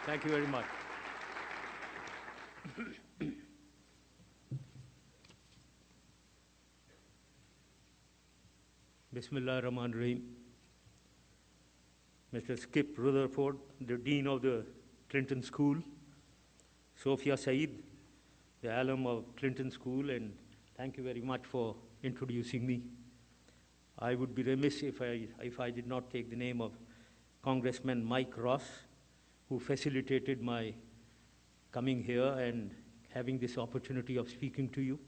Thank you very much. Bismillah ar-Rahman ar-Rahim. Mr. Skip Rutherford, the Dean of the Clinton School, Sophia Saeed, the alum of Clinton School, and thank you very much for introducing me. I would be remiss if I did not take the name of Congressman Mike Ross, who facilitated my coming here and having this opportunity of speaking to you.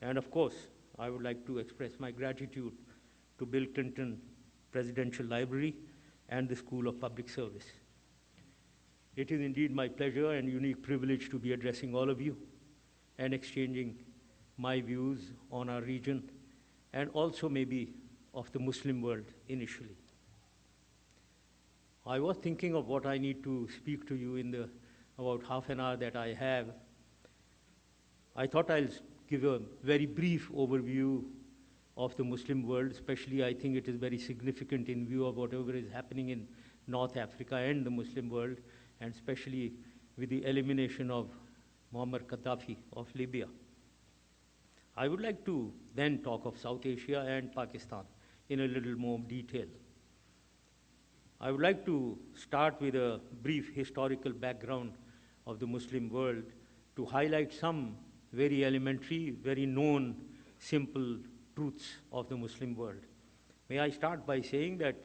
And of course, I would like to express my gratitude to Bill Clinton Presidential Library and the School of Public Service. It is indeed my pleasure and unique privilege to be addressing all of you and exchanging my views on our region and also maybe of the Muslim world initially. I was thinking of what I need to speak to you in the about half an hour that I have. I thought I'll give a very brief overview of the Muslim world, especially I think it is very significant in view of whatever is happening in North Africa and the Muslim world, and especially with the elimination of Muammar Gaddafi of Libya. I would like to then talk of South Asia and Pakistan in a little more detail. I would like to start with a brief historical background of the Muslim world to highlight some very elementary, very known, simple truths of the Muslim world. May I start by saying that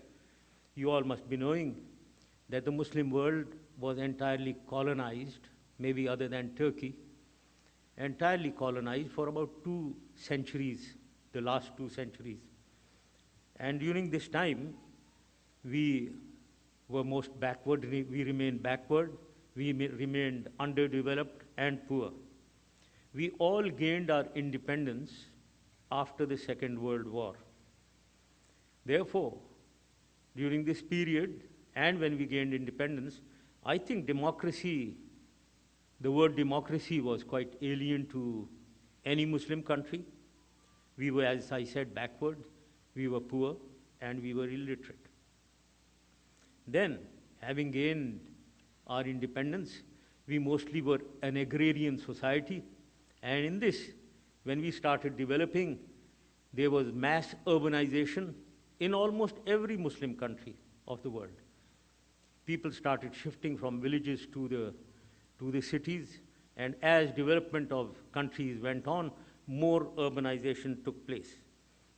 you all must be knowing that the Muslim world was entirely colonized, maybe other than Turkey, entirely colonized for about 2 centuries, the last 2 centuries. And during this time, we were most backward, we remained backward, we remained underdeveloped and poor. We all gained our independence after the Second World War. Therefore, during this period and when we gained independence, I think democracy, the word democracy was quite alien to any Muslim country. We were, as I said, backward, we were poor, and we were illiterate. Then, having gained our independence, we mostly were an agrarian society, and in this, when we started developing, there was mass urbanization in almost every Muslim country of the world. People started shifting from villages to the cities, and as development of countries went on, more urbanization took place.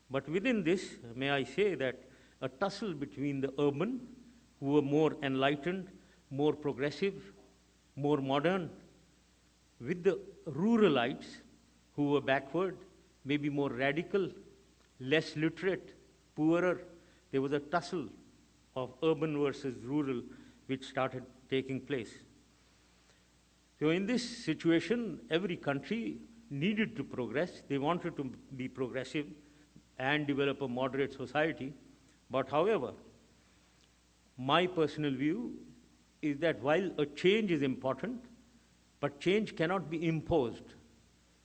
But within this, may I say that a tussle between the urban, who were more enlightened, more progressive, more modern, with the ruralites, who were backward, maybe more radical, less literate, poorer. There was a tussle of urban versus rural which started taking place. So in this situation, every country needed to progress. They wanted to be progressive and develop a moderate society. But however, my personal view is that while a change is important, but change cannot be imposed.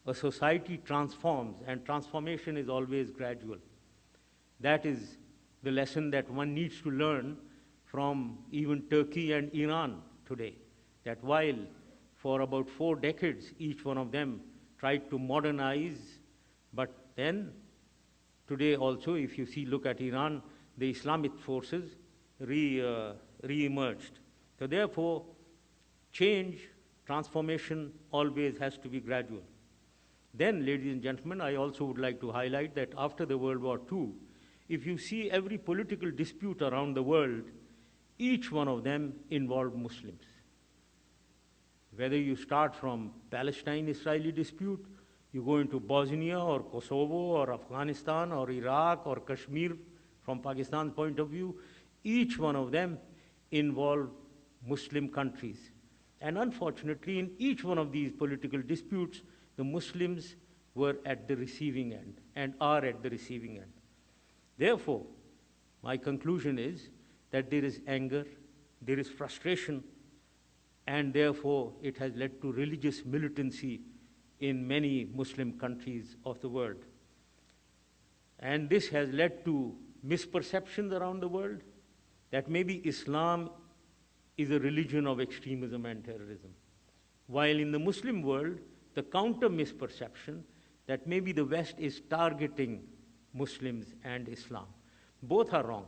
A society transforms, and transformation is always gradual. That is the lesson that one needs to learn from even Turkey and Iran today, that while for about 4 decades, each one of them tried to modernize, but then today also, if you look at Iran, the Islamic forces re-emerged. So therefore, change, transformation always has to be gradual. Then, ladies and gentlemen, I also would like to highlight that after the World War II, if you see every political dispute around the world, each one of them involved Muslims. Whether you start from Palestine-Israeli dispute, you go into Bosnia or Kosovo or Afghanistan or Iraq or Kashmir from Pakistan's point of view, each one of them involved Muslim countries. And unfortunately, in each one of these political disputes, the Muslims were at the receiving end and are at the receiving end. Therefore, my conclusion is that there is anger, there is frustration, and therefore it has led to religious militancy in many Muslim countries of the world. And this has led to misperceptions around the world that maybe Islam is a religion of extremism and terrorism. While in the Muslim world, the counter misperception that maybe the West is targeting Muslims and Islam. Both are wrong,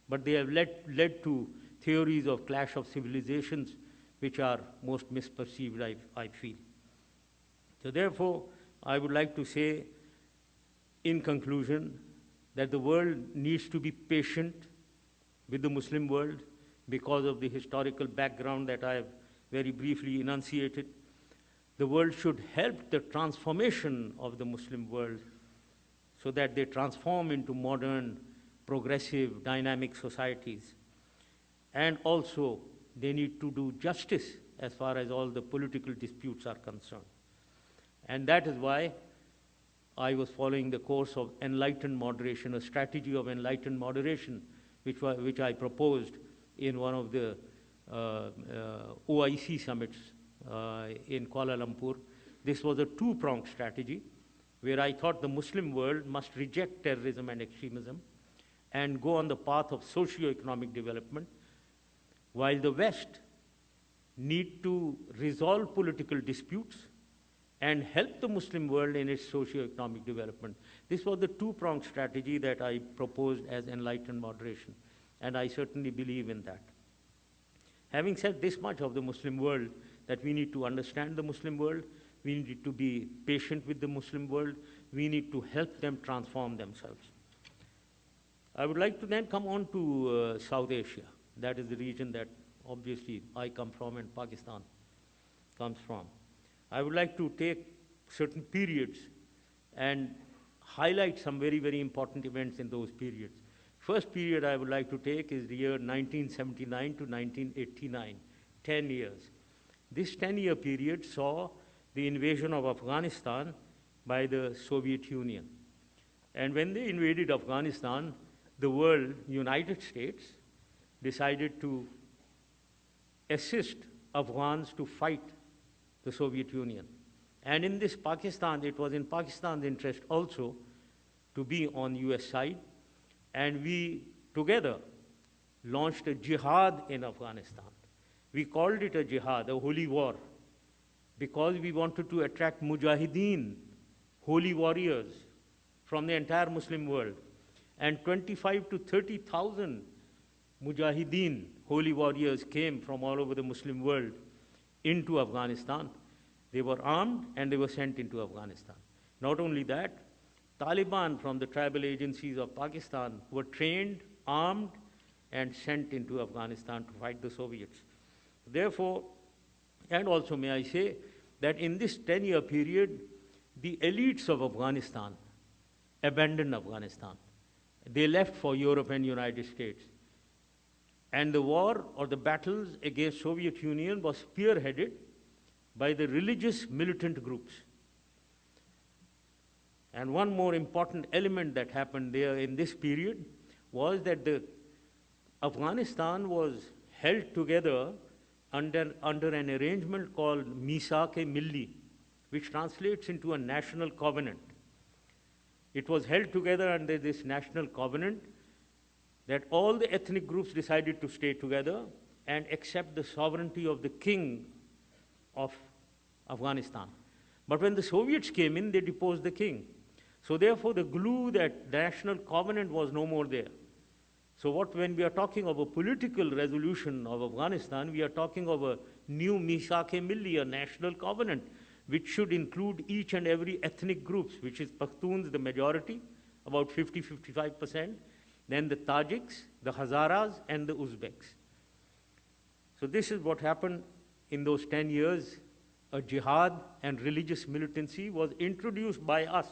but they have led to theories of clash of civilizations which are most misperceived, I feel. So therefore, I would like to say, in conclusion, that the world needs to be patient with the Muslim world because of the historical background that I have very briefly enunciated. The world should help the transformation of the Muslim world so that they transform into modern, progressive, dynamic societies. And also, they need to do justice as far as all the political disputes are concerned. And that is why I was following the course of enlightened moderation, a strategy of enlightened moderation, which I proposed in one of the OIC summits in Kuala Lumpur. This was a two-pronged strategy where I thought the Muslim world must reject terrorism and extremism and go on the path of socio-economic development, while the West need to resolve political disputes and help the Muslim world in its socio-economic development. This was the two-pronged strategy that I proposed as enlightened moderation, and I certainly believe in that. Having said this much of the Muslim world, that we need to understand the Muslim world, we need to be patient with the Muslim world, we need to help them transform themselves. I would like to then come on to South Asia. That is the region that obviously I come from and Pakistan comes from. I would like to take certain periods and highlight some very, very important events in those periods. First period I would like to take is the year 1979 to 1989, 10 years. This 10-year period saw the invasion of Afghanistan by the Soviet Union. And when they invaded Afghanistan, the world, United States, decided to assist Afghans to fight the Soviet Union. And in this Pakistan, it was in Pakistan's interest also to be on US side. And we together launched a jihad in Afghanistan. We called it a jihad, a holy war, because we wanted to attract mujahideen, holy warriors from the entire Muslim world. And 25 to 30,000 mujahideen, holy warriors, came from all over the Muslim world into Afghanistan. They were armed and they were sent into Afghanistan. Not only that, Taliban from the tribal agencies of Pakistan were trained, armed, and sent into Afghanistan to fight the Soviets. Therefore, and also may I say that in this 10-year period, the elites of Afghanistan abandoned Afghanistan. They left for Europe and United States. And the war or the battles against Soviet Union was spearheaded by the religious militant groups. And one more important element that happened there in this period was that Afghanistan was held together under an arrangement called Misaq-e-Milli, which translates into a national covenant. It was held together under this national covenant that all the ethnic groups decided to stay together and accept the sovereignty of the king of Afghanistan. But when the Soviets came in, they deposed the king. So therefore, the glue, that national covenant, was no more there. So when we are talking of a political resolution of Afghanistan, we are talking of a new Misaq-e-Milli, a national covenant, which should include each and every ethnic groups, which is Pakhtuns, the majority, about 50–55%, then the Tajiks, the Hazaras, and the Uzbeks. So this is what happened in those 10 years. A jihad and religious militancy was introduced by us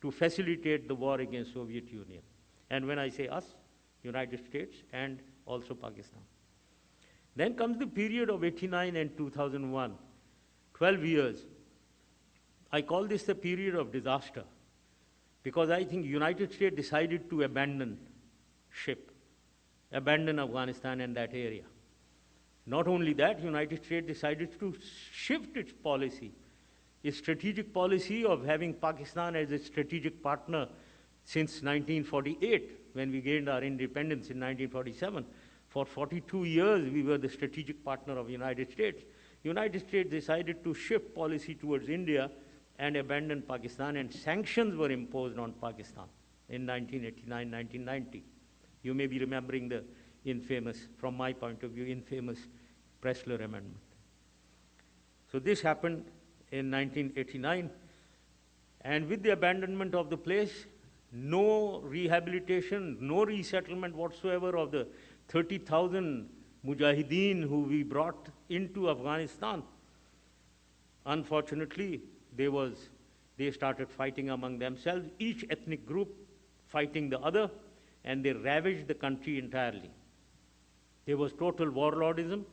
to facilitate the war against Soviet Union. And when I say us, United States and also Pakistan. Then comes the period of 89 and 2001, 12 years. I call this the period of disaster because I think United States decided to abandon ship, abandon Afghanistan and that area. Not only that, United States decided to shift its policy, its strategic policy of having Pakistan as a strategic partner since 1948, when we gained our independence in 1947. For 42 years, we were the strategic partner of the United States. United States decided to shift policy towards India and abandon Pakistan, and sanctions were imposed on Pakistan in 1989, 1990. You may be remembering the infamous, from my point of view, infamous Pressler Amendment. So this happened in 1989, and with the abandonment of the place, no rehabilitation, no resettlement whatsoever of the 30,000 mujahideen who we brought into Afghanistan. Unfortunately, they started fighting among themselves, each ethnic group fighting the other, and they ravaged the country entirely. There was total warlordism,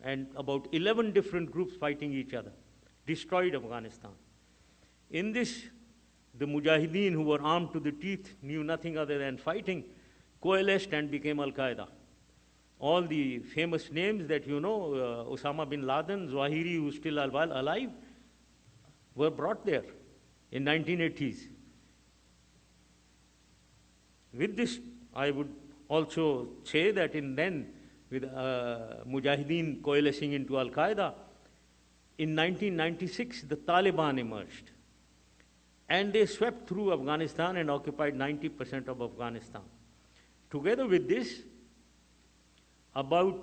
and about 11 different groups fighting each other, destroyed Afghanistan. In this, the mujahideen, who were armed to the teeth, knew nothing other than fighting, coalesced and became Al-Qaeda. All the famous names that you know, Osama bin Laden, Zawahiri, who's still alive, were brought there in 1980s. With this, I would also say that with Mujahideen coalescing into Al-Qaeda, in 1996, the Taliban emerged. And they swept through Afghanistan and occupied 90% of Afghanistan. Together with this, one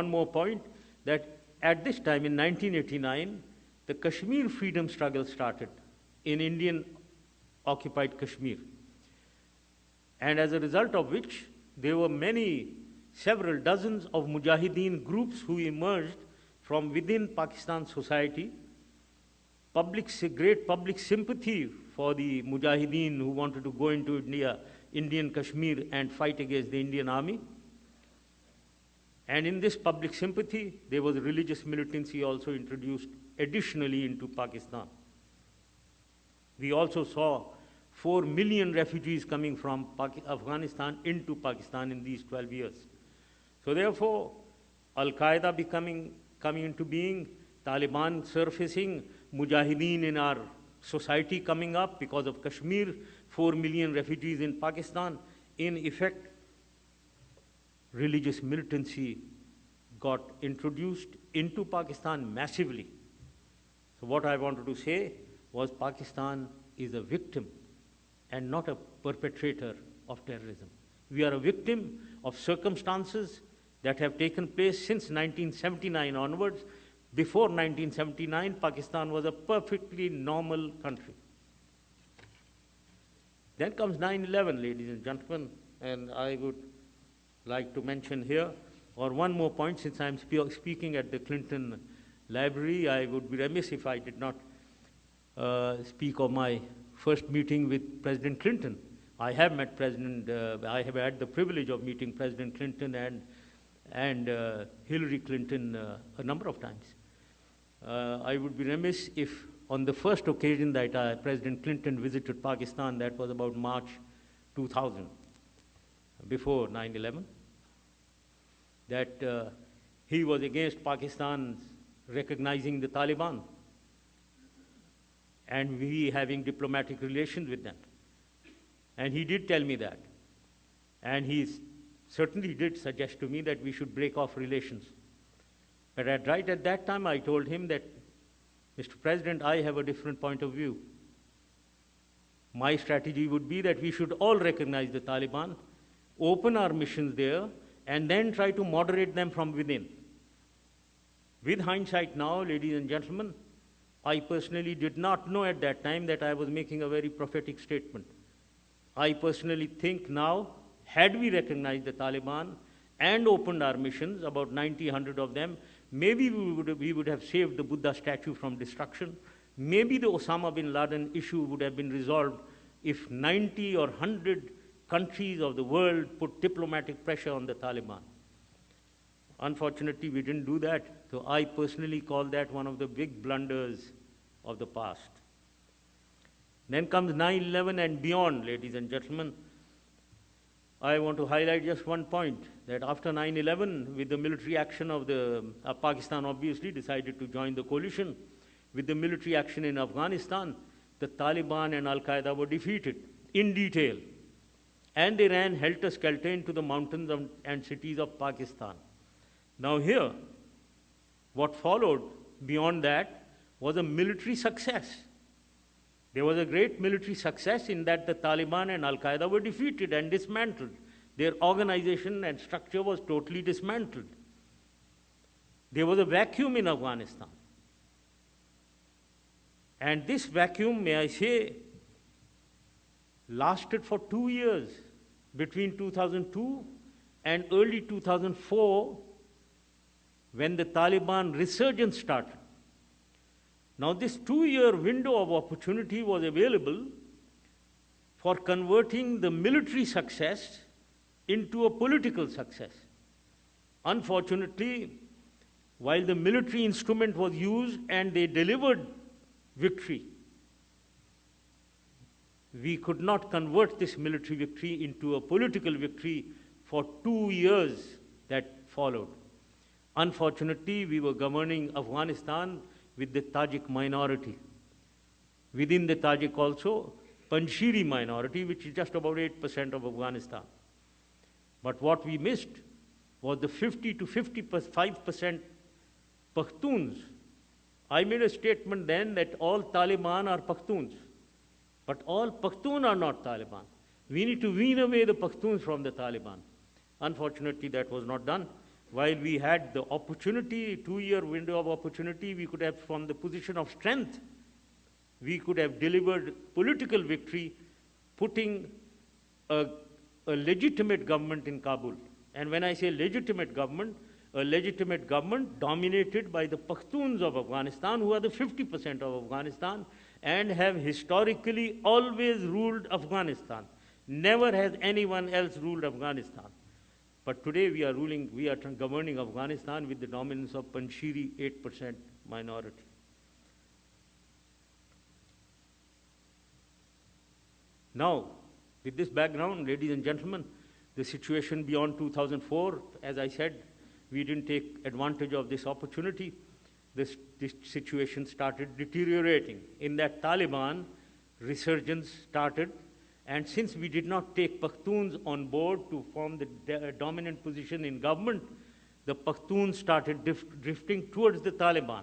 more point, that at this time in 1989, the Kashmir freedom struggle started in Indian occupied Kashmir. And as a result of which, there were several dozens of Mujahideen groups who emerged from within Pakistan society. Great public sympathy for the Mujahideen who wanted to go into Indian Kashmir and fight against the Indian army. And in this public sympathy, there was religious militancy also introduced additionally into Pakistan. We also saw 4 million refugees coming from Afghanistan into Pakistan in these 12 years. So therefore, Al-Qaeda coming into being, Taliban surfacing, Mujahideen in our society coming up because of Kashmir, 4 million refugees in Pakistan. In effect, religious militancy got introduced into Pakistan massively. So what I wanted to say was Pakistan is a victim and not a perpetrator of terrorism. We are a victim of circumstances that have taken place since 1979 onwards. Before 1979, Pakistan was a perfectly normal country. Then comes 9/11, ladies and gentlemen, and I would like to mention here, or one more point, since I'm speaking at the Clinton Library, I would be remiss if I did not speak of my first meeting with President Clinton. I have met I have had the privilege of meeting President Clinton and Hillary Clinton a number of times. I would be remiss if on the first occasion that President Clinton visited Pakistan, that was about March 2000, before 9/11, that he was against Pakistan's recognizing the Taliban and we having diplomatic relations with them. And he did tell me that. And he certainly did suggest to me that we should break off relations. But right at that time, I told him that, Mr. President, I have a different point of view. My strategy would be that we should all recognize the Taliban, open our missions there, and then try to moderate them from within. With hindsight now, ladies and gentlemen, I personally did not know at that time that I was making a very prophetic statement. I personally think now, had we recognized the Taliban and opened our missions, about 90, 100 of them, maybe we would have saved the Buddha statue from destruction. Maybe the Osama bin Laden issue would have been resolved if 90 or 100 countries of the world put diplomatic pressure on the Taliban. Unfortunately, we didn't do that. So I personally call that one of the big blunders of the past. Then comes 9/11 and beyond, ladies and gentlemen. I want to highlight just one point, that after 9/11, with the military action of Pakistan obviously decided to join the coalition. With the military action in Afghanistan, the Taliban and Al-Qaeda were defeated in detail. and they ran helter-skelter into the mountains and cities of Pakistan. Now here, what followed beyond that was a military success. There was a great military success in that the Taliban and Al-Qaeda were defeated and dismantled. Their organization and structure was totally dismantled. There was a vacuum in Afghanistan. And this vacuum, may I say, lasted for 2 years, between 2002 and early 2004, when the Taliban resurgence started. Now, this 2-year window of opportunity was available for converting the military success into a political success. Unfortunately, while the military instrument was used and they delivered victory, we could not convert this military victory into a political victory for 2 years that followed. Unfortunately, we were governing Afghanistan with the Tajik minority. Within the Tajik also, Panjshiri minority, which is just about 8% of Afghanistan. But what we missed was the 50 to 55% Pakhtuns. I made a statement then that all Taliban are Pakhtuns, but all Pakhtun are not Taliban. We need to wean away the Pakhtuns from the Taliban. Unfortunately, that was not done. While we had the opportunity, 2-year window of opportunity, we could have, from the position of strength, we could have delivered political victory, putting a legitimate government in Kabul. And when I say legitimate government, a legitimate government dominated by the Pakhtuns of Afghanistan, who are the 50% of Afghanistan, and have historically always ruled Afghanistan. Never has anyone else ruled Afghanistan. But today we are governing Afghanistan with the dominance of Panjshiri 8% minority. Now, with this background, ladies and gentlemen, the situation beyond 2004, as I said, we didn't take advantage of this opportunity. This situation started deteriorating. In that, Taliban resurgence started. And since we did not take Pakhtuns on board to form the dominant position in government, the Pakhtuns started drifting towards the Taliban.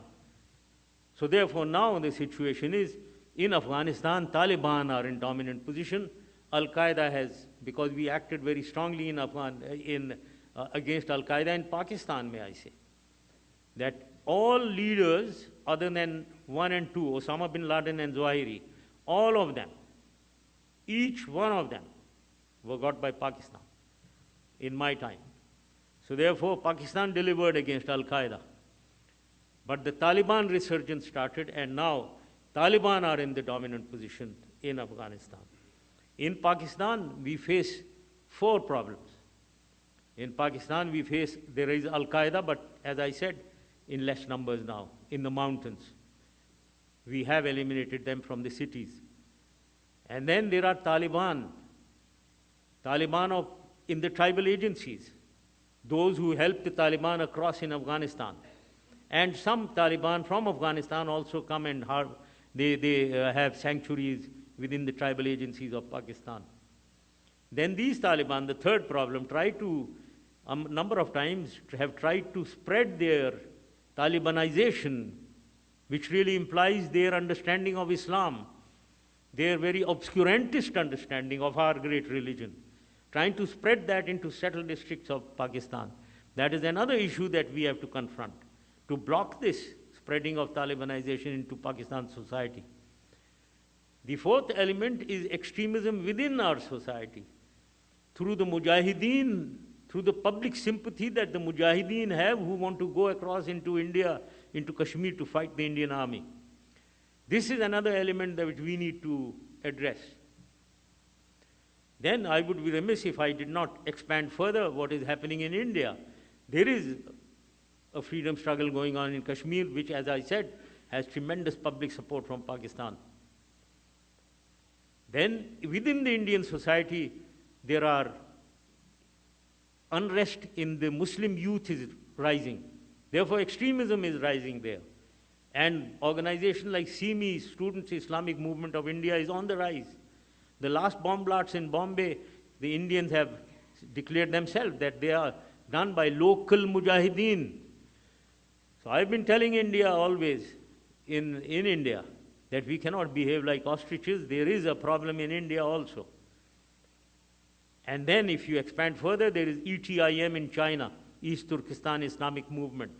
So therefore now the situation is, in Afghanistan, Taliban are in dominant position. Al-Qaeda has, because we acted very strongly against Al-Qaeda in Pakistan, may I say, that all leaders other than 1 and 2, Osama bin Laden and Zawahiri, all of them, each one of them were got by Pakistan in my time. So therefore, Pakistan delivered against Al-Qaeda. But the Taliban resurgence started, and now Taliban are in the dominant position in Afghanistan. In Pakistan, we face 4 problems. In Pakistan, there is Al-Qaeda, but as I said, in less numbers now, in the mountains. We have eliminated them from the cities. And then there are Taliban in the tribal agencies, those who help the Taliban across in Afghanistan. And some Taliban from Afghanistan also come and they have sanctuaries within the tribal agencies of Pakistan. Then these Taliban, the third problem, a number of times have tried to spread their Talibanization, which really implies their understanding of Islam, their very obscurantist understanding of our great religion, trying to spread that into settled districts of Pakistan. That is another issue that we have to confront, to block this spreading of Talibanization into Pakistan society. The fourth element is extremism within our society, through the Mujahideen, through the public sympathy that the Mujahideen have who want to go across into India, into Kashmir to fight the Indian army. This is another element that we need to address. Then I would be remiss if I did not expand further what is happening in India. There is a freedom struggle going on in Kashmir, which, as I said, has tremendous public support from Pakistan. Then within the Indian society, there are unrest in the Muslim youth is rising. Therefore, extremism is rising there. And organizations like SIMI, Students Islamic Movement of India, is on the rise. The last bomb blasts in Bombay, the Indians have declared themselves that they are done by local mujahideen. So I've been telling India always, in India, that we cannot behave like ostriches. There is a problem in India also. And then if you expand further, there is ETIM in China, East Turkestan Islamic Movement.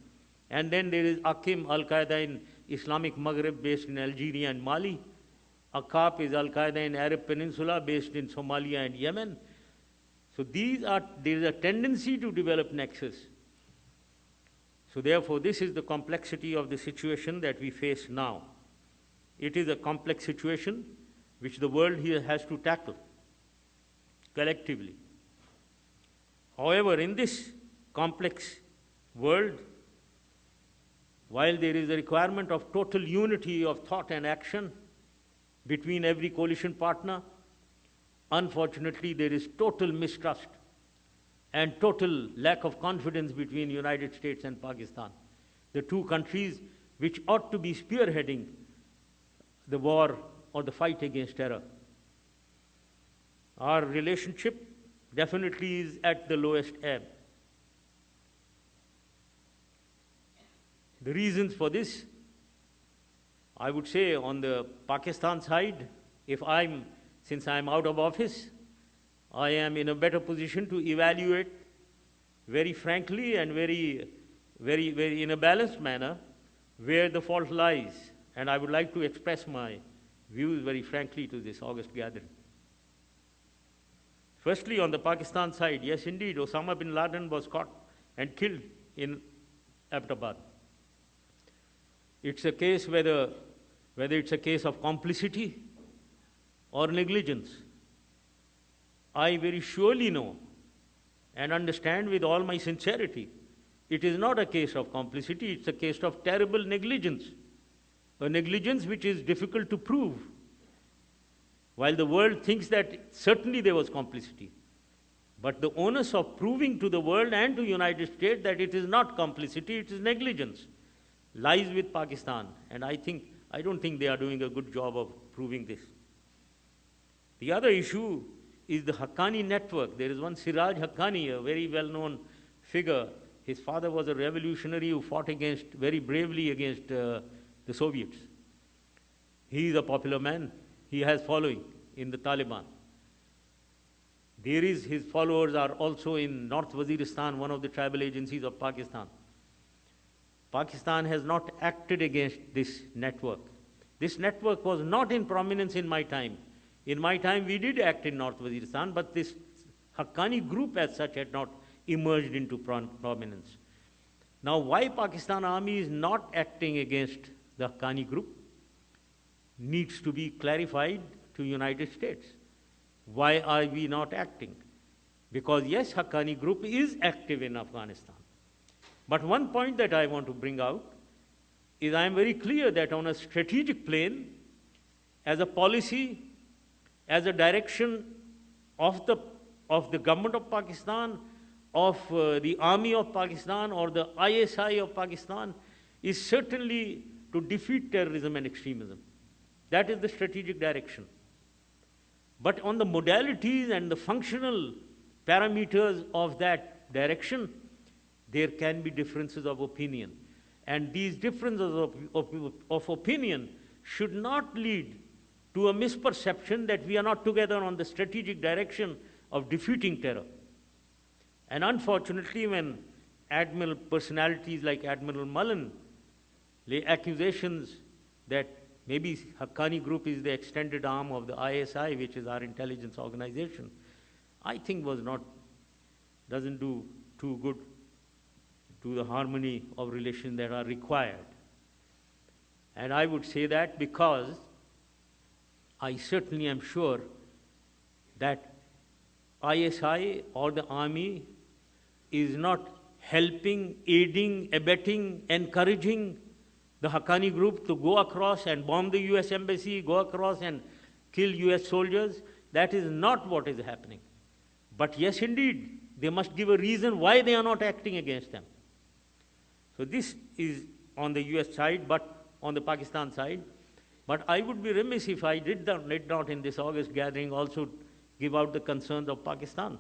And then there is Akim, Al-Qaeda in Islamic Maghreb, based in Algeria and Mali. AQAP is Al-Qaeda in Arab Peninsula, based in Somalia and Yemen. So there is a tendency to develop nexus. So therefore, this is the complexity of the situation that we face now. It is a complex situation which the world here has to tackle collectively. However, in this complex world, while there is a requirement of total unity of thought and action between every coalition partner, unfortunately there is total mistrust and total lack of confidence between United States and Pakistan, the two countries which ought to be spearheading the war or the fight against terror. Our relationship definitely is at the lowest ebb. The reasons for this, I would say, on the Pakistan side, since I'm out of office, I am in a better position to evaluate very frankly and very in a balanced manner where the fault lies. And I would like to express my views very frankly to this August gathering. Firstly, on the Pakistan side, yes indeed, Osama bin Laden was caught and killed in Abbottabad. It's a case whether it's a case of complicity or negligence. I very surely know and understand with all my sincerity, it is not a case of complicity, it's a case of terrible negligence. A negligence which is difficult to prove. While the world thinks that certainly there was complicity. But the onus of proving to the world and to the United States that it is not complicity, it is negligence, lies with Pakistan. And I don't think they are doing a good job of proving this. The other issue is the Haqqani network. There is one Siraj Haqqani, a very well-known figure. His father was a revolutionary who fought very bravely against the Soviets. He is a popular man. He has following in the Taliban. His followers are also in North Waziristan, one of the tribal agencies of Pakistan. Pakistan has not acted against this network. This network was not in prominence in my time. In my time, we did act in North Waziristan, but this Haqqani group as such had not emerged into prominence. Now, why Pakistan Army is not acting against the Haqqani group needs to be clarified to United States. Why are we not acting? Because yes, Haqqani group is active in Afghanistan. But one point that I want to bring out is I am very clear that on a strategic plane, as a policy, as a direction of the government of Pakistan, of the army of Pakistan or the ISI of Pakistan, is certainly to defeat terrorism and extremism. That is the strategic direction. But on the modalities and the functional parameters of that direction, there can be differences of opinion. And these differences of opinion should not lead to a misperception that we are not together on the strategic direction of defeating terror. And unfortunately, when admiral personalities like Admiral Mullen lay accusations that maybe Haqqani group is the extended arm of the ISI, which is our intelligence organization, I think doesn't do too good to the harmony of relations that are required. And I would say that because I certainly am sure that ISI or the army is not helping, aiding, abetting, encouraging the Haqqani group to go across and bomb the US embassy, go across and kill US soldiers. That is not what is happening. But yes, indeed, they must give a reason why they are not acting against them. So this is on the US side, but on the Pakistan side. But I would be remiss if I did not in this August gathering also give out the concerns of Pakistan,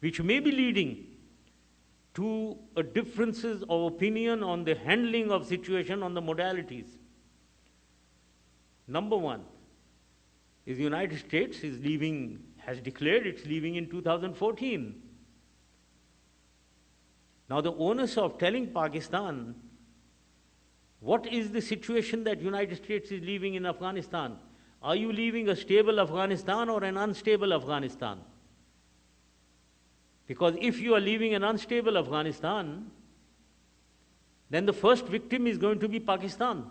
which may be leading to a differences of opinion on the handling of situation, on the modalities. Number one is the United States is leaving, has declared it's leaving in 2014. Now the onus of telling Pakistan what is the situation that United States is leaving in Afghanistan. Are you leaving a stable Afghanistan or an unstable Afghanistan? Because if you are leaving an unstable Afghanistan, then the first victim is going to be Pakistan.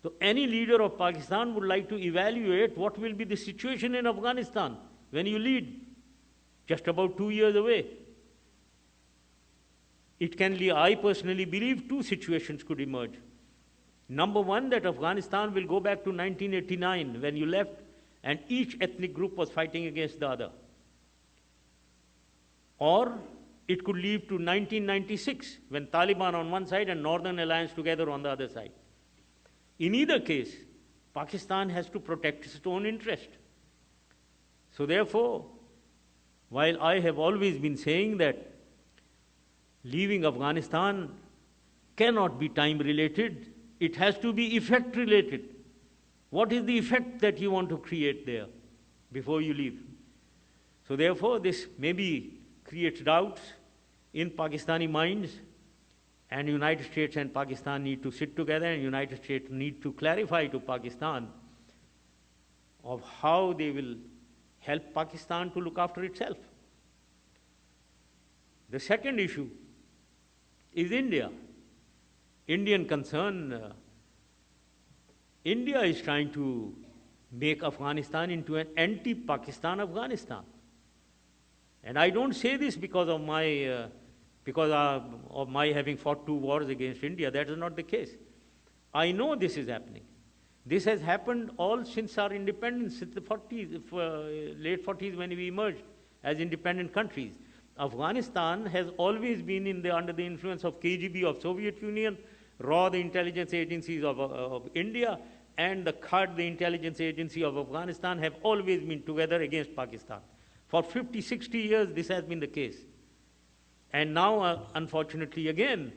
So any leader of Pakistan would like to evaluate what will be the situation in Afghanistan when you lead, just about 2 years away. It can be, I personally believe, two situations could emerge. Number one, that Afghanistan will go back to 1989 when you left and each ethnic group was fighting against the other. Or it could lead to 1996 when Taliban on one side and Northern Alliance together on the other side. In either case, Pakistan has to protect its own interest. So therefore, while I have always been saying that leaving Afghanistan cannot be time related, it has to be effect related. What is the effect that you want to create there before you leave? So therefore, this maybe creates doubts in Pakistani minds, and United States and Pakistan need to sit together, and United States need to clarify to Pakistan of how they will help Pakistan to look after itself. The second issue is India. Indian concern. India is trying to make Afghanistan into an anti-Pakistan Afghanistan. And I don't say this because of my having fought 2 wars against India. That is not the case. I know this is happening. This has happened all since our independence, since the 40s, late 40s when we emerged as independent countries. Afghanistan has always been under the influence of KGB of Soviet Union, RAW, the intelligence agencies of India, and the KHAD, the intelligence agency of Afghanistan, have always been together against Pakistan. For 50, 60 years, this has been the case. And now, unfortunately, again,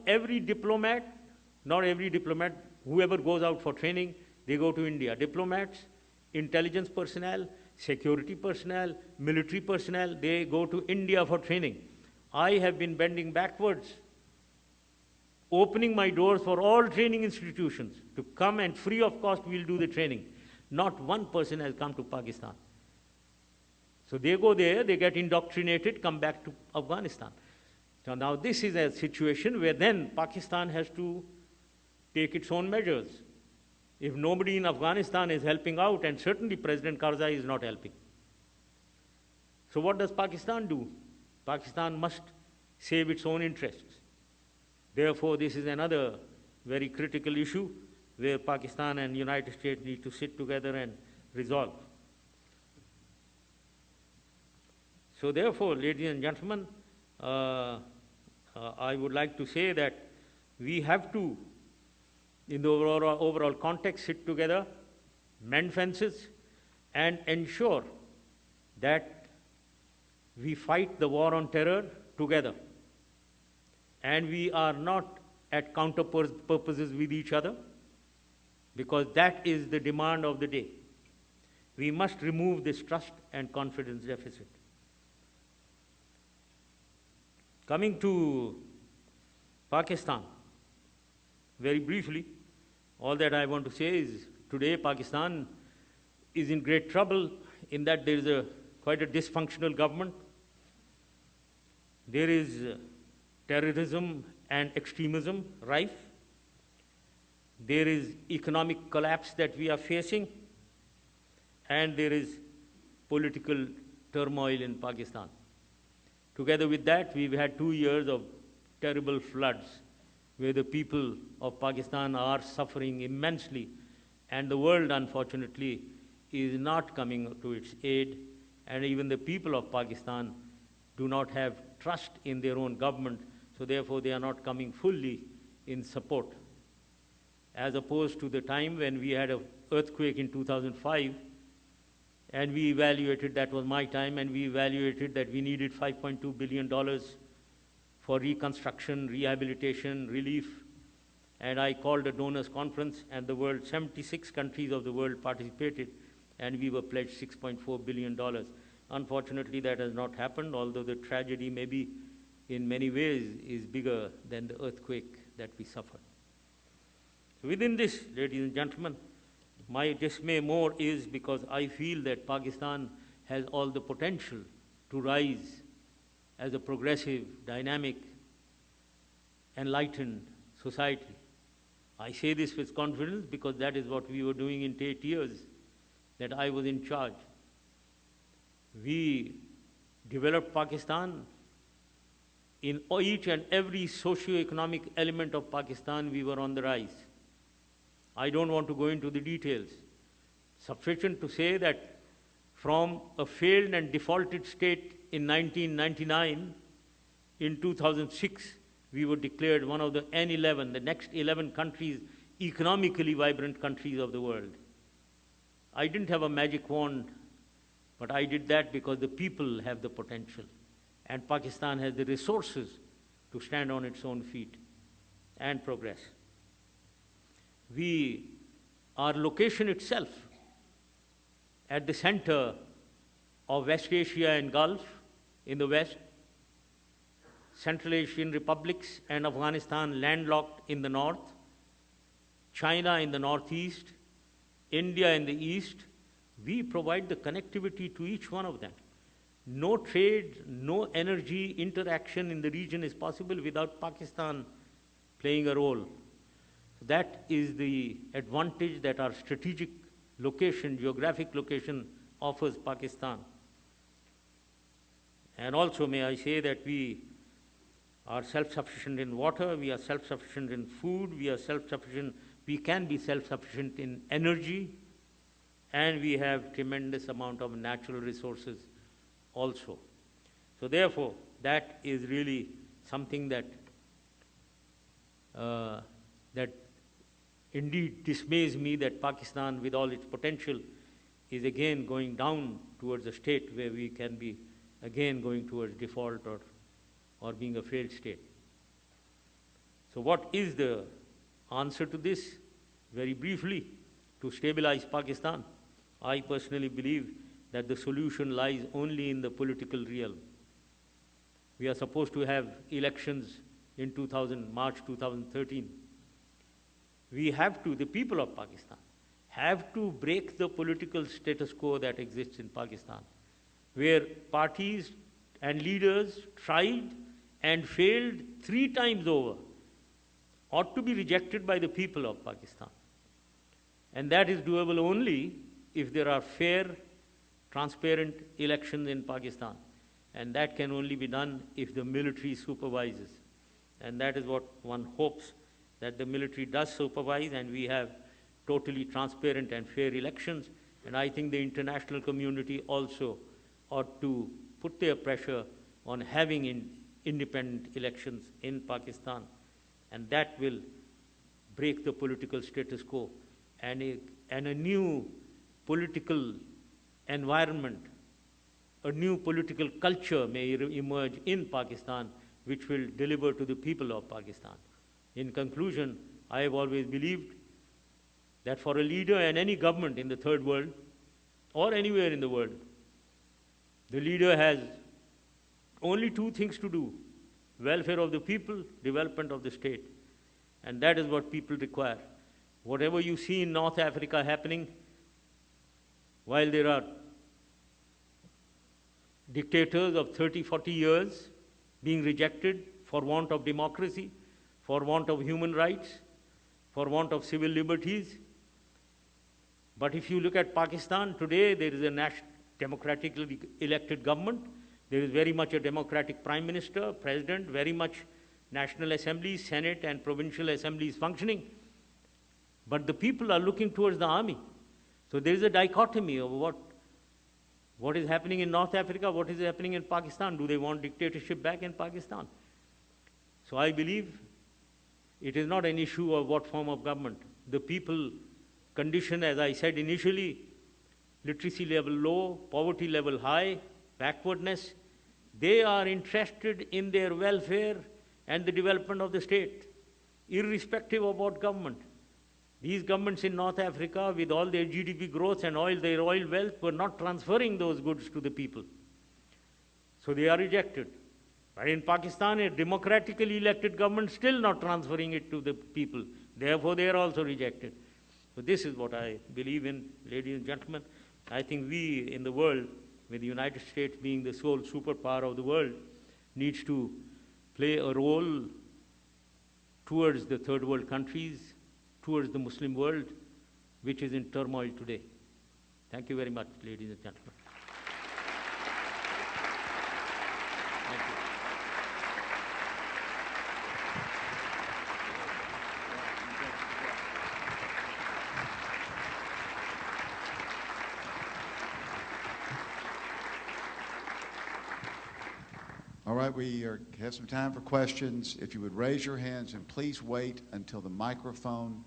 every diplomat, not every diplomat, whoever goes out for training, they go to India. Diplomats, intelligence personnel, security personnel, military personnel, they go to India for training. I have been bending backwards, opening my doors for all training institutions to come and free of cost we'll do the training. Not one person has come to Pakistan. So they go there, they get indoctrinated, come back to Afghanistan. So now this is a situation where then Pakistan has to take its own measures. If nobody in Afghanistan is helping out, and certainly President Karzai is not helping. So what does Pakistan do? Pakistan must save its own interests. Therefore, this is another very critical issue where Pakistan and United States need to sit together and resolve. So therefore, ladies and gentlemen, I would like to say that we have to, in the overall context, sit together, mend fences, and ensure that we fight the war on terror together. And we are not at counter purposes with each other, because that is the demand of the day. We must remove this trust and confidence deficit. Coming to Pakistan, very briefly, all that I want to say is today Pakistan is in great trouble in that there is quite a dysfunctional government. There is terrorism and extremism rife. There is economic collapse that we are facing, and there is political turmoil in Pakistan. Together with that, we've had 2 years of terrible floods where the people of Pakistan are suffering immensely, and the world, unfortunately, is not coming to its aid, and even the people of Pakistan do not have trust in their own government, so therefore they are not coming fully in support. As opposed to the time when we had an earthquake in 2005, And we evaluated, that was my time, and we evaluated that we needed $5.2 billion for reconstruction, rehabilitation, relief. And I called a donors conference, and the world, 76 countries of the world participated, and we were pledged $6.4 billion. Unfortunately, that has not happened, although the tragedy maybe in many ways is bigger than the earthquake that we suffered. Within this, ladies and gentlemen, my dismay more is because I feel that Pakistan has all the potential to rise as a progressive, dynamic, enlightened society. I say this with confidence because that is what we were doing in 8 years that I was in charge. We developed Pakistan. In each and every socio-economic element of Pakistan, we were on the rise. I don't want to go into the details. Sufficient to say that from a failed and defaulted state in 1999, in 2006, we were declared one of the N11, the next 11 countries, economically vibrant countries of the world. I didn't have a magic wand, but I did that because the people have the potential. And Pakistan has the resources to stand on its own feet and progress. Our location itself at the center of West Asia and Gulf in the west, Central Asian republics and Afghanistan landlocked in the north, China in the northeast, India in the east, we provide the connectivity to each one of them. No trade, no energy interaction in the region is possible without Pakistan playing a role. That is the advantage that our strategic location, geographic location offers Pakistan. And also may I say that we are self-sufficient in water, we are self-sufficient in food, we are self-sufficient, we can be self-sufficient in energy, and we have tremendous amount of natural resources also. So therefore, that is really something that that indeed dismays me, that Pakistan, with all its potential, is again going down towards a state where we can be again going towards default or being a failed state. So what is the answer to this? Very briefly, to stabilize Pakistan, I personally believe that the solution lies only in the political realm. We are supposed to have elections in March 2013. We have to, the people of Pakistan, have to break the political status quo that exists in Pakistan, where parties and leaders tried and failed 3 times over, ought to be rejected by the people of Pakistan. And that is doable only if there are fair, transparent elections in Pakistan. And that can only be done if the military supervises. And that is what one hopes, that the military does supervise and we have totally transparent and fair elections. And I think the international community also ought to put their pressure on having independent elections in Pakistan. And that will break the political status quo. And a new political environment, a new political culture may emerge in Pakistan, which will deliver to the people of Pakistan. In conclusion, I have always believed that for a leader and any government in the third world or anywhere in the world, the leader has only 2 things to do: welfare of the people, development of the state. And that is what people require. Whatever you see in North Africa happening, while there are dictators of 30, 40 years being rejected for want of democracy, for want of human rights, for want of civil liberties. But if you look at Pakistan today, there is a democratically elected government. There is very much a democratic prime minister, president, very much National Assembly, Senate, and provincial assemblies functioning. But the people are looking towards the army. So there is a dichotomy of what is happening in North Africa, what is happening in Pakistan. Do they want dictatorship back in Pakistan? So I believe it is not an issue of what form of government. The people condition, as I said initially, literacy level low, poverty level high, backwardness. They are interested in their welfare and the development of the state, irrespective of what government. These governments in North Africa, with all their GDP growth and their oil wealth, were not transferring those goods to the people. So they are rejected. But in Pakistan, a democratically elected government still not transferring it to the people. Therefore, they are also rejected. So this is what I believe in, ladies and gentlemen. I think we in the world, with the United States being the sole superpower of the world, needs to play a role towards the third world countries, towards the Muslim world, which is in turmoil today. Thank you very much, ladies and gentlemen. Thank you. All right, we have some time for questions. If you would raise your hands, and please wait until the microphone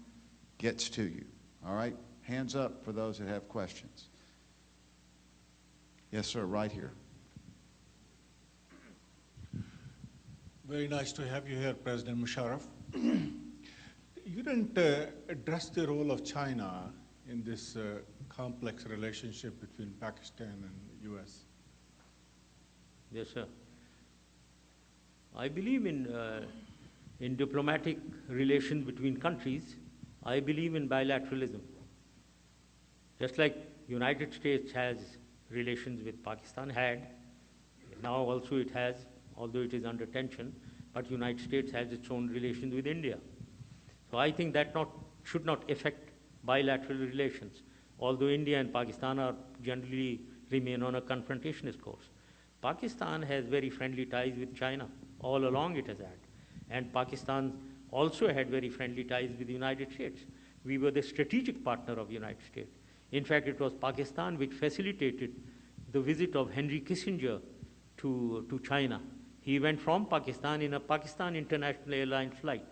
gets to you. All right? Hands up for those that have questions. Yes, sir, right here. Very nice to have you here, President Musharraf. You didn't address the role of China in this complex relationship between Pakistan and the U.S. Yes, sir. I believe in diplomatic relations between countries. I believe in bilateralism. Just like United States has relations with Pakistan, now also it has, although it is under tension, but United States has its own relations with India. So I think that should not affect bilateral relations, although India and Pakistan generally remain on a confrontationist course. Pakistan has very friendly ties with China. All along it has had. And Pakistan also had very friendly ties with the United States. We were the strategic partner of the United States. In fact, it was Pakistan which facilitated the visit of Henry Kissinger to China. He went from Pakistan in a Pakistan International Airlines flight.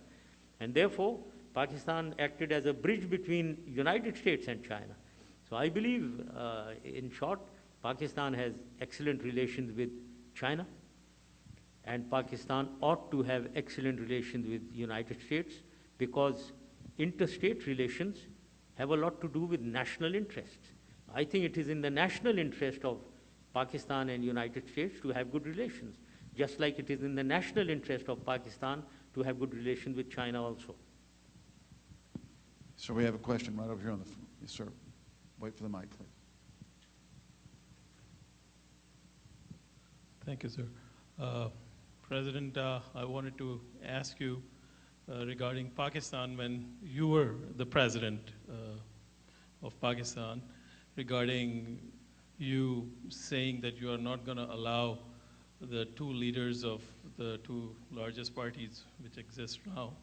And therefore, Pakistan acted as a bridge between United States and China. So I believe, in short, Pakistan has excellent relations with China, and Pakistan ought to have excellent relations with the United States, because interstate relations have a lot to do with national interests. I think it is in the national interest of Pakistan and United States to have good relations, just like it is in the national interest of Pakistan to have good relations with China also. So we have a question right over here on the front. Yes, sir. Wait for the mic, please. Thank you, sir. President, I wanted to ask you regarding Pakistan, when you were the president of Pakistan, regarding you saying that you are not going to allow the two leaders of the two largest parties which exist now,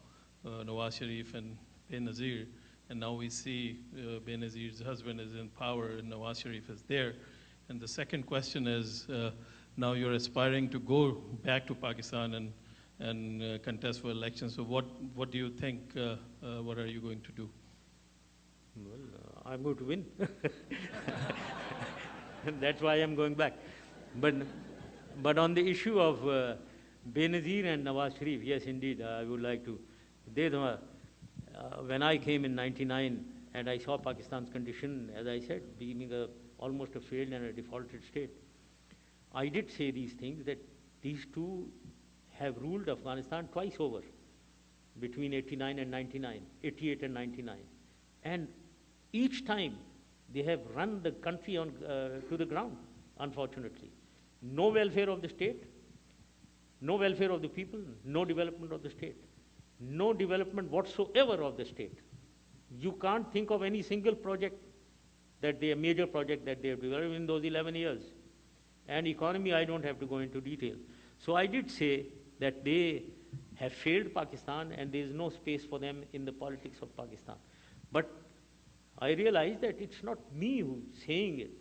Nawaz Sharif and Benazir, and now we see Benazir's husband is in power and Nawaz Sharif is there. And the second question is, now you're aspiring to go back to Pakistan and contest for elections. So what do you think, what are you going to do? Well, I'm going to win. That's why I'm going back. But on the issue of Benazir and Nawaz Sharif, yes, indeed, I would like to. When I came in '99 and I saw Pakistan's condition, as I said, being almost a failed and a defaulted state, I did say these things, that these two have ruled Afghanistan twice over, between 89 and 99, 88 and 99. And each time they have run the country to the ground, unfortunately. No welfare of the state, no welfare of the people, no development of the state, no development whatsoever of the state. You can't think of any single project major project that they have developed in those 11 years. And economy, I don't have to go into detail. So I did say that they have failed Pakistan and there is no space for them in the politics of Pakistan. But I realize that it's not me who's saying it.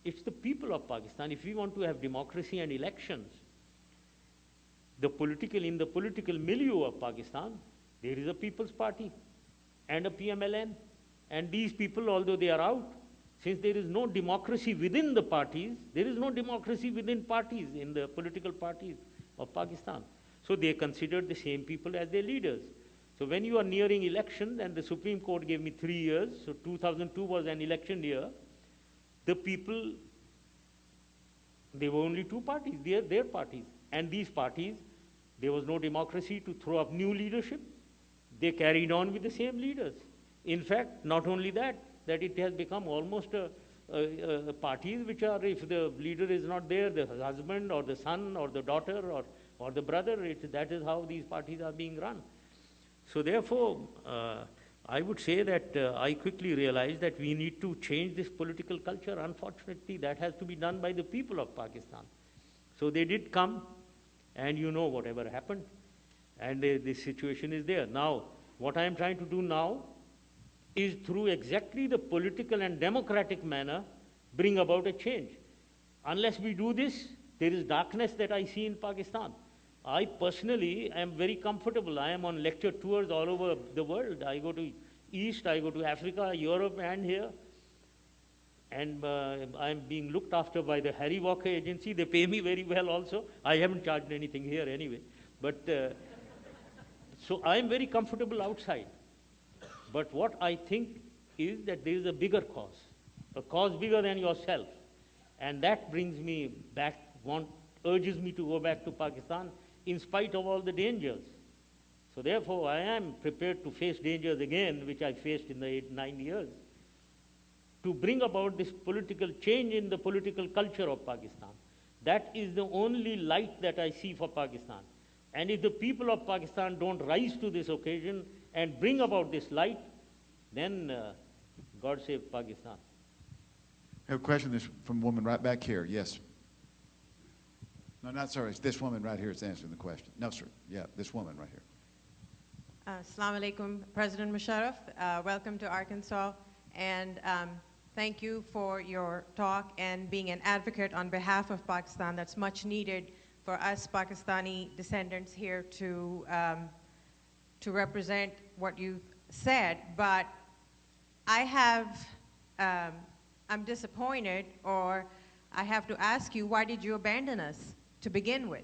It's the people of Pakistan. If we want to have democracy and elections, in the political milieu of Pakistan, there is a People's Party and a PMLN. And these people, although they are out, Since there is no democracy within the parties, there is no democracy within parties, in the political parties of Pakistan. So they considered the same people as their leaders. So when you are nearing election, and the Supreme Court gave me 3 years, so 2002 was an election year, the people, there were only two parties, their parties. And these parties, there was no democracy to throw up new leadership. They carried on with the same leaders. In fact, not only that it has become almost a parties which are, if the leader is not there, the husband or the son or the daughter or the brother, that is how these parties are being run. So therefore, I would say that I quickly realized that we need to change this political culture. Unfortunately, that has to be done by the people of Pakistan. So they did come, and you know whatever happened. And this situation is there. Now, what I am trying to do now is, through exactly the political and democratic manner, bring about a change. Unless we do this, there is darkness that I see in Pakistan. I personally am very comfortable. I am on lecture tours all over the world. I go to East, I go to Africa, Europe, and here. And I'm being looked after by the Harry Walker Agency. They pay me very well also. I haven't charged anything here anyway. But so I'm very comfortable outside. But what I think is that there is a bigger cause, a cause bigger than yourself. And that brings me back, urges me to go back to Pakistan in spite of all the dangers. So therefore, I am prepared to face dangers again, which I faced in the 9 years, to bring about this political change in the political culture of Pakistan. That is the only light that I see for Pakistan. And if the people of Pakistan don't rise to this occasion and bring about this light, then God save Pakistan. I have a question from a woman right back here. Yes. No, not sorry. It's this woman right here is answering the question. No, sir. Yeah, this woman right here. Assalamu alaikum, President Musharraf. Welcome to Arkansas. And thank you for your talk and being an advocate on behalf of Pakistan. That's much needed for us Pakistani descendants here to represent what you said. But I have, I'm disappointed, or I have to ask you, why did you abandon us to begin with?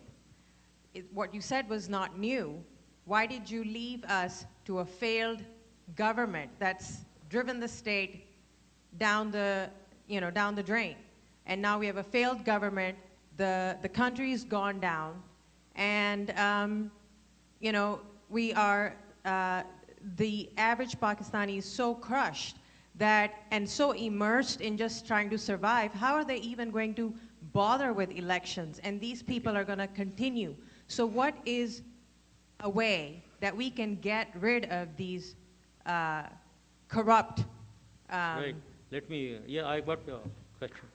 What you said was not new. Why did you leave us to a failed government that's driven the state down the, down the drain? And now we have a failed government. The country's gone down, and we are the average Pakistani is so crushed and so immersed in just trying to survive. How are they even going to bother with elections? And these people are going to continue. So what is a way that we can get rid of these corrupt? Right. Let me. Yeah, I got your question.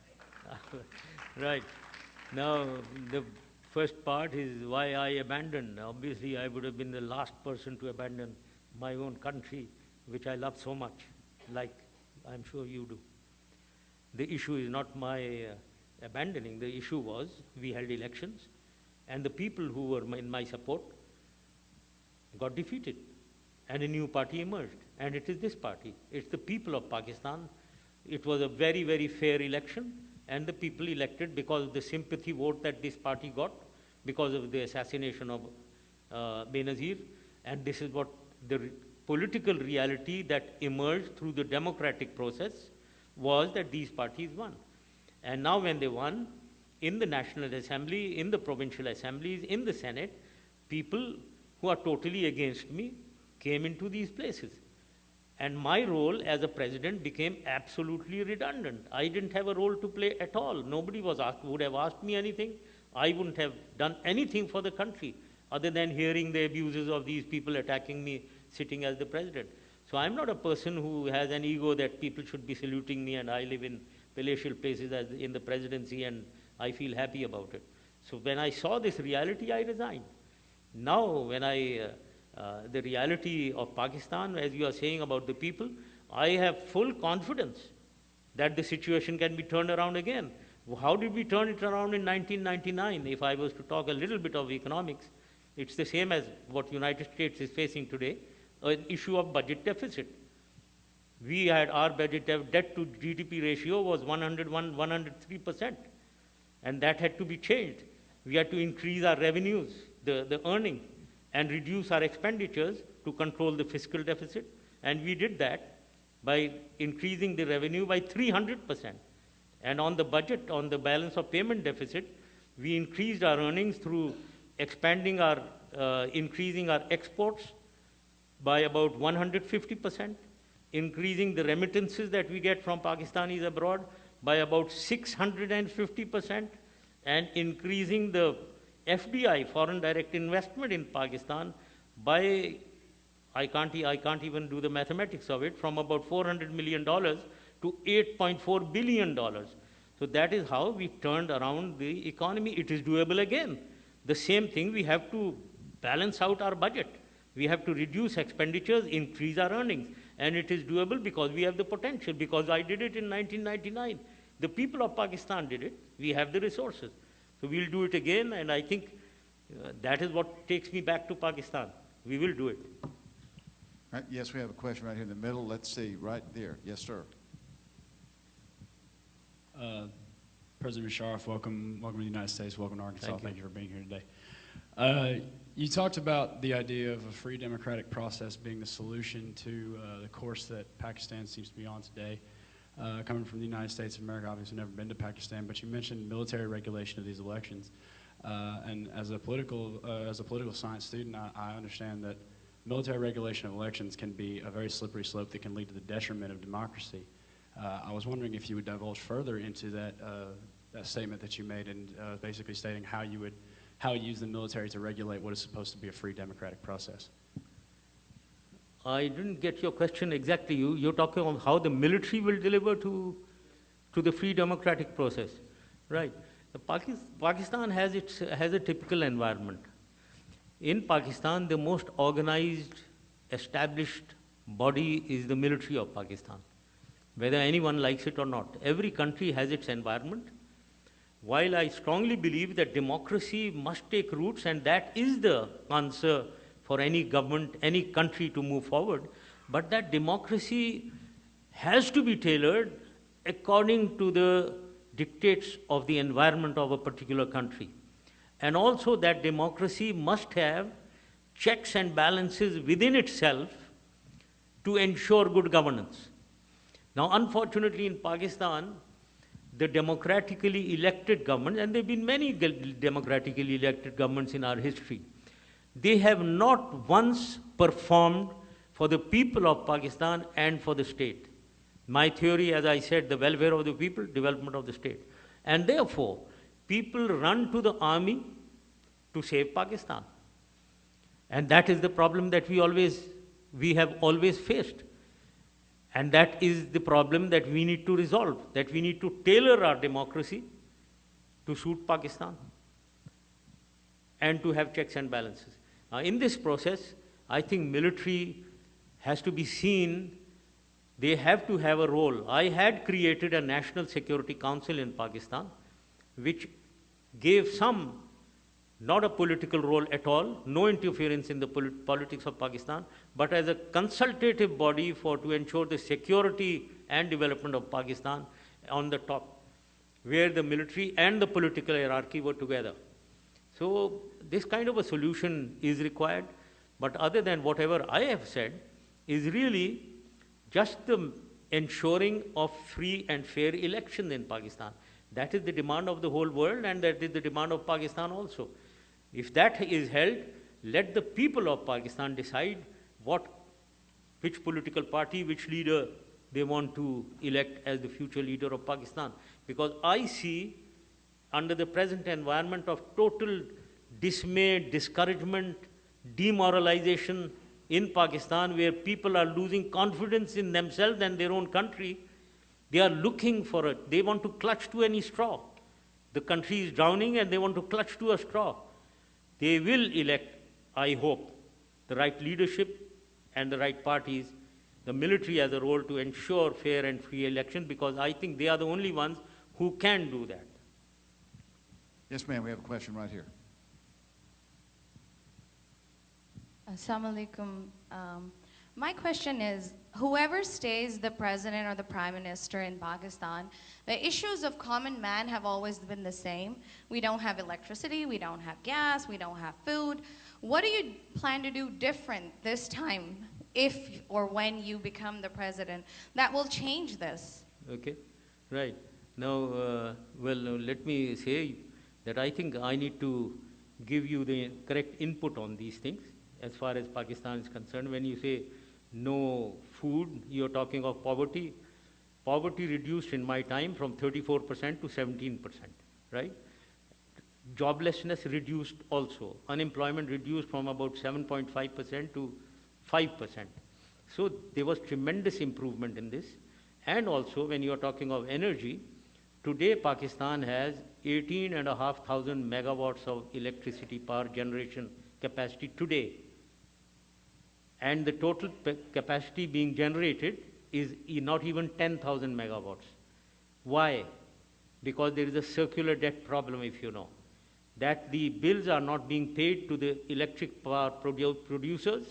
Right. Now, the first part is why I abandoned. Obviously, I would have been the last person to abandon my own country, which I love so much, like I'm sure you do. The issue is not my abandoning. The issue was we held elections, and the people who were in my support got defeated, and a new party emerged. And it is this party. It's the people of Pakistan. It was a very, very fair election. And the people elected because of the sympathy vote that this party got, because of the assassination of Benazir. And this is what the political reality that emerged through the democratic process was, that these parties won. And now when they won, in the National Assembly, in the provincial assemblies, in the Senate, people who are totally against me came into these places. And my role as a president became absolutely redundant. I didn't have a role to play at all. Nobody would have asked me anything. I wouldn't have done anything for the country other than hearing the abuses of these people attacking me sitting as the president. So I'm not a person who has an ego that people should be saluting me and I live in palatial places as in the presidency and I feel happy about it. So when I saw this reality, I resigned. Now when the reality of Pakistan, as you are saying about the people, I have full confidence that the situation can be turned around again. How did we turn it around in 1999? If I was to talk a little bit of economics, it's the same as what United States is facing today, an issue of budget deficit. We had our budget debt to GDP ratio was 103%, and that had to be changed. We had to increase our revenues, the earning, and reduce our expenditures to control the fiscal deficit. And we did that by increasing the revenue by 300%. And on the budget, on the balance of payment deficit, we increased our earnings through expanding our, increasing our exports by about 150%, increasing the remittances that we get from Pakistanis abroad by about 650%, and increasing the FDI, foreign direct investment in Pakistan, by, I can't even do the mathematics of it, from about $400 million to $8.4 billion. So that is how we turned around the economy. It is doable again. The same thing, we have to balance out our budget. We have to reduce expenditures, increase our earnings. And it is doable because we have the potential, because I did it in 1999. The people of Pakistan did it. We have the resources. So we'll do it again, and I think that is what takes me back to Pakistan. We will do it. Right, yes, we have a question right here in the middle. Let's see, right there. Yes, sir. President Musharraf, welcome to the United States. Welcome to Arkansas. Thank you for being here today. You talked about the idea of a free democratic process being the solution to the course that Pakistan seems to be on today. Coming from the United States of America, obviously never been to Pakistan, but you mentioned military regulation of these elections. And as a political science student, I understand that military regulation of elections can be a very slippery slope that can lead to the detriment of democracy. I was wondering if you would divulge further into that statement that you made, and basically stating how you use the military to regulate what is supposed to be a free democratic process. I didn't get your question exactly. You're talking about how the military will deliver to the free democratic process, right? Pakistan has a typical environment. In Pakistan, the most organized, established body is the military of Pakistan, whether anyone likes it or not. Every country has its environment. While I strongly believe that democracy must take roots, and that is the answer for any government, any country to move forward, but that democracy has to be tailored according to the dictates of the environment of a particular country. And also that democracy must have checks and balances within itself to ensure good governance. Now, unfortunately, in Pakistan, the democratically elected government, and there have been many democratically elected governments in our history, they have not once performed for the people of Pakistan and for the state. My theory, as I said, the welfare of the people, development of the state. And therefore, people run to the army to save Pakistan. And that is the problem that we have always faced. And that is the problem that we need to resolve, that we need to tailor our democracy to suit Pakistan and to have checks and balances. In this process, I think military has to be seen, they have to have a role. I had created a National Security Council in Pakistan, which gave some, not a political role at all, no interference in the politics of Pakistan, but as a consultative body to ensure the security and development of Pakistan on the top, where the military and the political hierarchy were together. So this kind of a solution is required, but other than whatever I have said, is really just the ensuring of free and fair elections in Pakistan. That is the demand of the whole world, and that is the demand of Pakistan also. If that is held, let the people of Pakistan decide which political party, which leader they want to elect as the future leader of Pakistan. Because I see, under the present environment of total dismay, discouragement, demoralization in Pakistan, where people are losing confidence in themselves and their own country, they are looking for it. They want to clutch to any straw. The country is drowning and they want to clutch to a straw. They will elect, I hope, the right leadership and the right parties. The military has a role to ensure fair and free elections, because I think they are the only ones who can do that. Yes, ma'am, we have a question right here. Assalamu alaikum. My question is, whoever stays the president or the prime minister in Pakistan, the issues of common man have always been the same. We don't have electricity, we don't have gas, we don't have food. What do you plan to do different this time, if or when you become the president, that will change this? Okay, right. Now, let me say that I think I need to give you the correct input on these things as far as Pakistan is concerned. When you say no food, you're talking of poverty. Poverty reduced in my time from 34% to 17%, right? Joblessness reduced also. Unemployment reduced from about 7.5% to 5%. So there was tremendous improvement in this. And also, when you are talking of energy, today Pakistan has 18,500 megawatts of electricity power generation capacity today. And the total capacity being generated is not even 10,000 megawatts. Why? Because there is a circular debt problem, if you know, that the bills are not being paid to the electric power producers.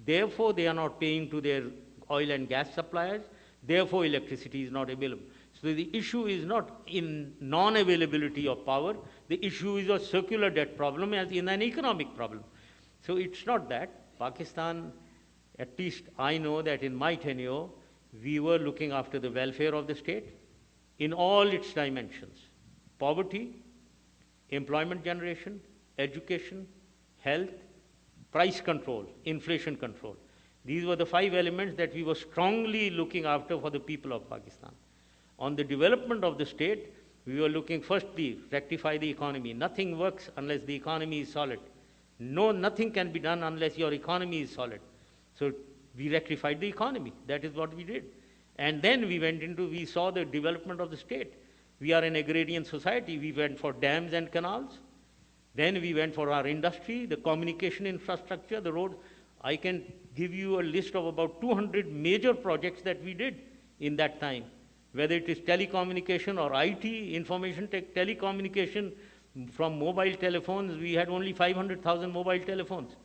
Therefore, they are not paying to their oil and gas suppliers. Therefore, electricity is not available. So the issue is not in non-availability of power. The issue is a circular debt problem as in an economic problem. So it's not that. Pakistan, at least I know that in my tenure, we were looking after the welfare of the state in all its dimensions: poverty, employment generation, education, health, price control, inflation control. These were the 5 elements that we were strongly looking after for the people of Pakistan. On the development of the state, we were looking firstly, rectify the economy. Nothing works unless the economy is solid. Nothing can be done unless your economy is solid. So we rectified the economy. That is what we did. And then we saw the development of the state. We are an agrarian society. We went for dams and canals. Then we went for our industry, the communication infrastructure, the road. I can give you a list of about 200 major projects that we did in that time, whether it is telecommunication or IT, information telecommunication. From mobile telephones, we had only 500,000 mobile telephones.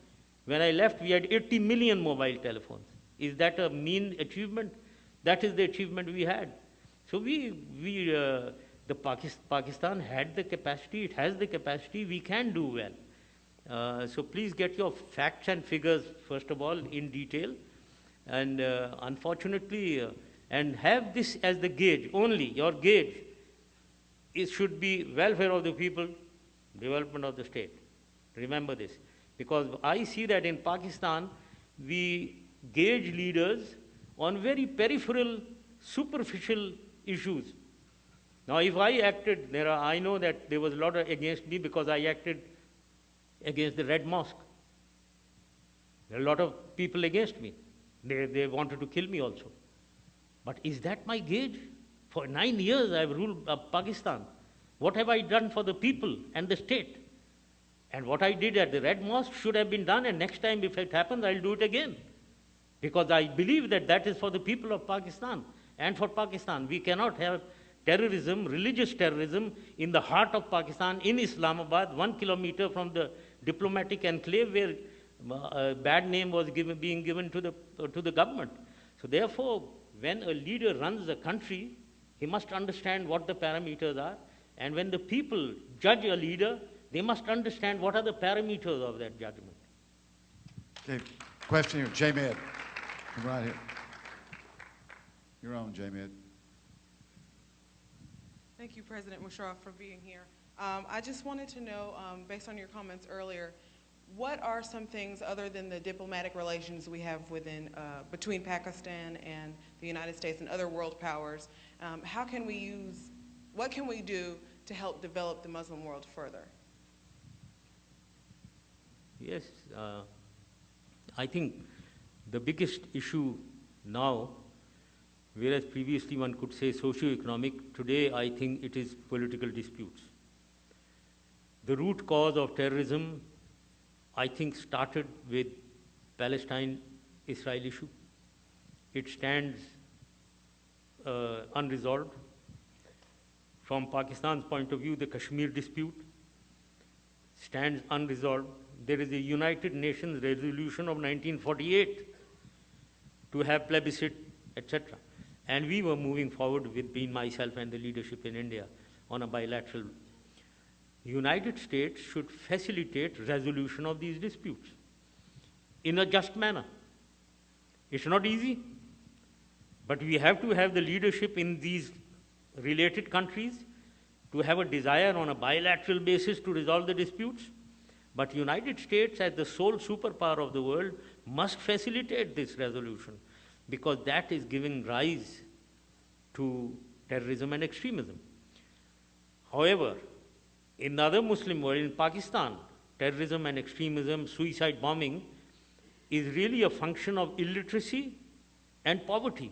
When I left, we had 80 million mobile telephones. Is that a mean achievement? That is the achievement we had. So Pakistan had the capacity, it has the capacity, we can do well. So please get your facts and figures, first of all, in detail. And unfortunately, and have this as the gauge, only your gauge. It should be welfare of the people, development of the state. Remember this. Because I see that in Pakistan, we gauge leaders on very peripheral, superficial issues. Now, if I acted, I know that there was a lot against me because I acted against the Red Mosque. There are a lot of people against me. They wanted to kill me also. But is that my gauge? For 9 years I have ruled Pakistan. What have I done for the people and the state? And what I did at the Red Mosque should have been done, and next time if it happens, I'll do it again. Because I believe that that is for the people of Pakistan and for Pakistan. We cannot have terrorism, religious terrorism, in the heart of Pakistan, in Islamabad, 1 kilometer from the diplomatic enclave where a bad name was being given to the government. So therefore, when a leader runs a country, he must understand what the parameters are. And when the people judge a leader, they must understand what are the parameters of that judgment. Okay, question here, J-Med. Come right here. You're on, J-Med. Thank you, President Musharraf, for being here. I just wanted to know, based on your comments earlier, what are some things other than the diplomatic relations we have between Pakistan and the United States and other world powers? What can we do to help develop the Muslim world further? Yes, I think the biggest issue now, whereas previously one could say socio-economic, today I think it is political disputes. The root cause of terrorism, I think, started with Palestine-Israel issue. It stands unresolved. From Pakistan's point of view, the Kashmir dispute stands unresolved. There is a United Nations resolution of 1948 to have plebiscite, etc. And we were moving forward with being myself and the leadership in India on a bilateral. United States should facilitate resolution of these disputes in a just manner. It's not easy, but we have to have the leadership in these related countries to have a desire on a bilateral basis to resolve the disputes. But United States, as the sole superpower of the world, must facilitate this resolution, because that is giving rise to terrorism and extremism. However, in the other Muslim world, in Pakistan, terrorism and extremism, suicide bombing, is really a function of illiteracy and poverty.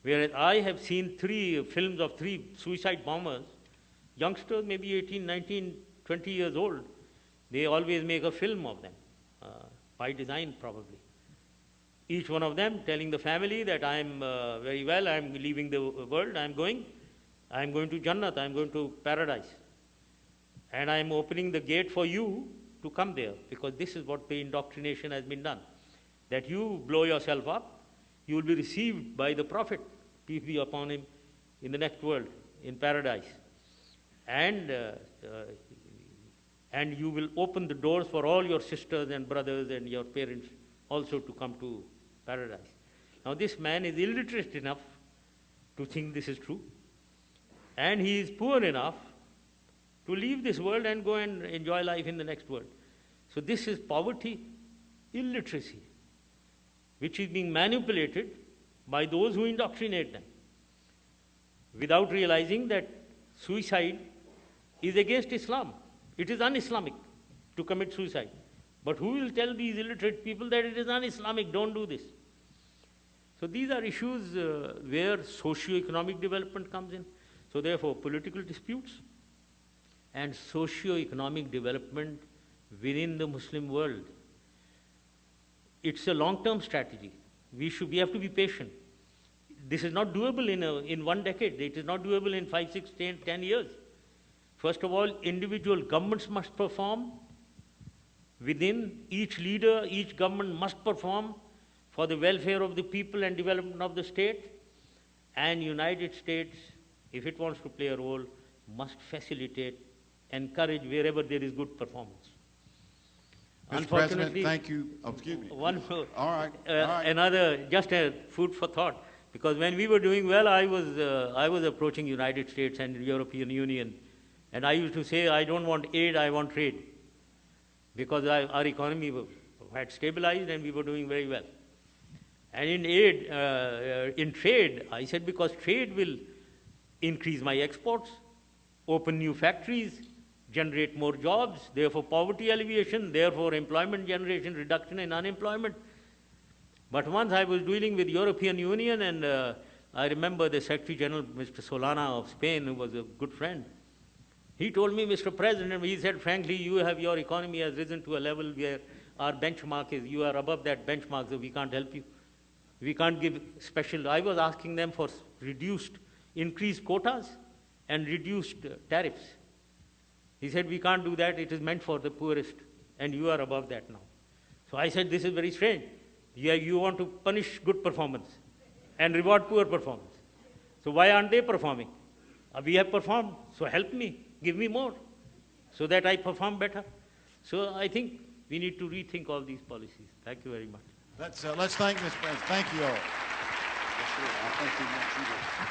Whereas I have seen 3 films of 3 suicide bombers, youngsters, maybe 18, 19, 20 years old. They always make a film of them, by design probably. Each one of them telling the family that I'm very well, I'm leaving the world, I'm going to Jannat, I'm going to paradise. And I'm opening the gate for you to come there, because this is what the indoctrination has been done. That you blow yourself up, you will be received by the Prophet, peace be upon him, in the next world, in paradise. And you will open the doors for all your sisters and brothers and your parents also to come to paradise. Now this man is illiterate enough to think this is true, and he is poor enough to leave this world and go and enjoy life in the next world. So this is poverty, illiteracy, which is being manipulated by those who indoctrinate them, without realizing that suicide is against Islam. It is un-Islamic to commit suicide. But who will tell these illiterate people that it is un-Islamic, don't do this? So these are issues where socio-economic development comes in. So therefore, political disputes and socio-economic development within the Muslim world, it's a long-term strategy. We have to be patient. This is not doable in 1 decade. It is not doable in 5, 6, 10 years. First of all, individual governments must perform. Within each leader, each government must perform for the welfare of the people and development of the state. And United States, if it wants to play a role, must facilitate, encourage wherever there is good performance. Mr. President, thank you. Oh, excuse me. One more. All right. Another, just a food for thought, because when we were doing well, I was approaching United States and the European Union, and I used to say, I don't want aid, I want trade, because our economy had stabilized and we were doing very well. And in aid, in trade, I said, because trade will increase my exports, open new factories, generate more jobs, therefore poverty alleviation, therefore employment generation, reduction in unemployment. But once I was dealing with European Union, and I remember the Secretary General, Mr. Solana of Spain, who was a good friend, he told me, Mr. President, he said, frankly, your economy has risen to a level where our benchmark is, you are above that benchmark, so we can't help you. We can't give special, I was asking them for increased quotas and reduced tariffs. He said, we can't do that, it is meant for the poorest, and you are above that now. So I said, this is very strange. You want to punish good performance and reward poor performance. So why aren't they performing? We have performed, so help me, give me more, so that I perform better. So I think we need to rethink all these policies. Thank you very much. Let's thank Ms. President. Thank you all.